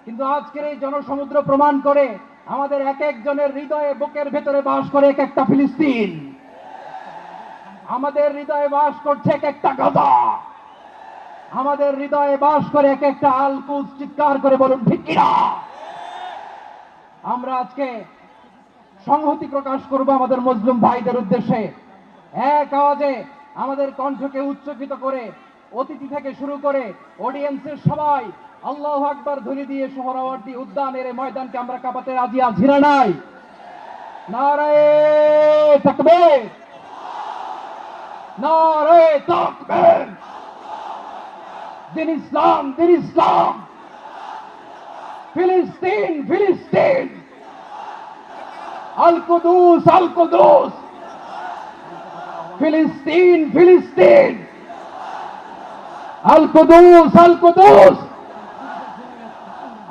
কিন্তু আজকের এই জনসমুদ্র প্রমাণ করে আমাদের এক একজনের হৃদয়ে বুকের ভেতরে বাস করে এক একটা ফিলিস্তিন। আমাদের হৃদয়ে বাস করছে এক একটা গাজা। আমাদের হৃদয়ে বাস করে এক একটা আল কুদস। চিৎকার করে বলুন ঠিক কিনা। আমরা আজকে সংহতি প্রকাশ করব আমাদের মুসলিম ভাইদের উদ্দেশ্যে। এক আওয়াজে আমাদের কণ্ঠকে উচ্চকিত করে অতিথি থেকে শুরু করে অডিয়েন্সের সবাই আল্লাহু আকবার ধ্বনি দিয়ে সোহরাওয়ার্দী উদ্যানের এই ময়দানকে আমরা কাঁপাতে রাজি আছি না নাই? নারায়ে তাকবীর, নারায়ে তাকবীর। দিন ইসলাম, দিন ইসলাম। ফিলিস্তিন, ফিলিস্তিন। আল কুদুস, আল কুদুস। ফিলিস্তিন, ফিলিস্তিন। আল কুদুস, আল কুদুস।